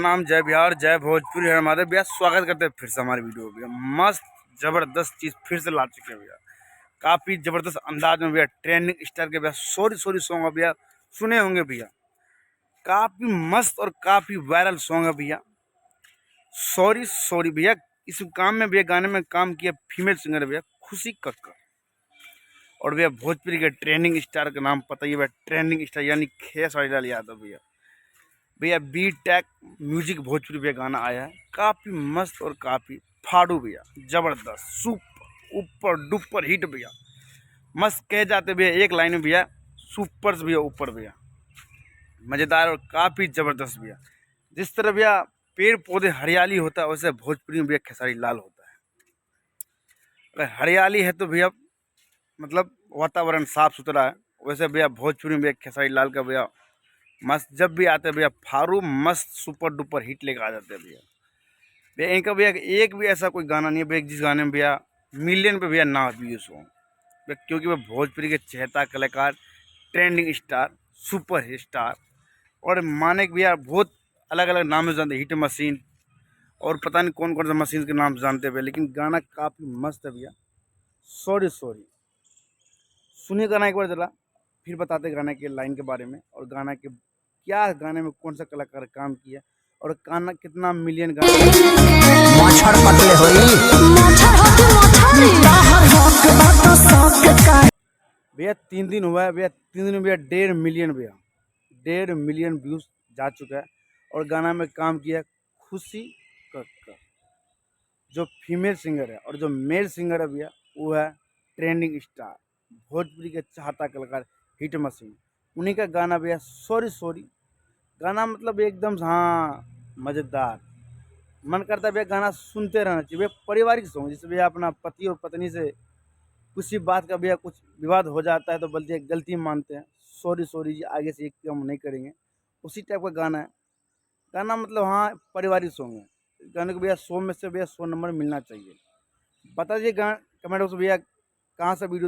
प्रणाम, जय बिहार, जय भोजपुरी है हमारे भैया। स्वागत करते हैं फिर से हमारी वीडियो में भैया। मस्त जबरदस्त चीज़ फिर से ला चुके हैं भैया। काफ़ी जबरदस्त अंदाज में भैया, ट्रेंडिंग स्टार के भैया सॉरी सॉरी सॉन्ग है भैया, सुने होंगे भैया। काफ़ी मस्त और काफ़ी वायरल सॉन्ग है भैया, सॉरी सॉरी भैया। इस काम में भैया, गाने में काम किया फीमेल सिंगर भैया खुशी कक्कर। और भैया भोजपुरी के ट्रेंडिंग स्टार का नाम पता ही है भैया, ट्रेंडिंग स्टार यानी खेसारी लाल यादव भैया। भैया बी टेक म्यूजिक भोजपुरी भैया गाना आया है, काफ़ी मस्त और काफ़ी फाड़ू भैया, जबरदस्त सुपर ऊपर डुपर हिट भैया। मस्त कह जाते भैया एक लाइन में भैया, सुपर से भैया ऊपर भैया, मज़ेदार और काफ़ी ज़बरदस्त भैया। जिस तरह भैया पेड़ पौधे हरियाली होता है, वैसे भोजपुरी में भैया खेसारी लाल होता है। अगर हरियाली है तो भैया मतलब वातावरण साफ सुथरा है, वैसे भैया भोजपुरी में भैया खेसारी लाल का भैया मस्त जब भी आते हैं भैया फारू मस्त सुपर डुपर हिट लेकर आ जाते हैं भैया। भैया इनका भैया एक भी ऐसा कोई गाना नहीं है भैया जिस गाने में भैया मिलियन पे भैया ना व्यूज हो भैया, क्योंकि वह भोजपुरी के चहेता कलाकार, ट्रेंडिंग स्टार, सुपर स्टार और माने कि भैया बहुत अलग अलग नाम से जानते, हिट मशीन और पता नहीं कौन कौन सा मशीन के नाम से जानते हैं भैया। लेकिन गाना काफ़ी मस्त है भैया, सॉरी सॉरी। सुनिए गाना एक बार जरा, फिर बताते गाने के लाइन के बारे में और गाना के क्या गाने में कौन सा कलाकार काम किया और गाना कितना मिलियन गाना भैया 3 दिन हुआ है भैया, 3 दिन में भैया 1.5 मिलियन भैया, 1.5 मिलियन व्यूज जा चुका है। और गाना में काम किया खुशी कक्कर, जो फीमेल सिंगर है, और जो मेल सिंगर है भैया वो है ट्रेंडिंग स्टार, भोजपुरी के चाहता कलाकार, हिट मशीन। उन्हीं का गाना भैया सॉरी सॉरी। गाना मतलब एकदम हाँ मज़ेदार, मन करता है भैया गाना सुनते रहना चाहिए भैया। पारिवारिक सॉन्ग, जैसे भैया अपना पति और पत्नी से किसी बात का भैया कुछ विवाद हो जाता है तो बल्कि गलती मानते हैं, सॉरी सॉरी जी आगे से एक काम नहीं करेंगे, उसी टाइप का गाना है। गाना मतलब हाँ पारिवारिक सॉन्ग है। गाने को भैया 100 में से भैया 100 नंबर मिलना चाहिए। बता दीजिए कमेंट बॉक्स में भैया कहाँ से वीडियो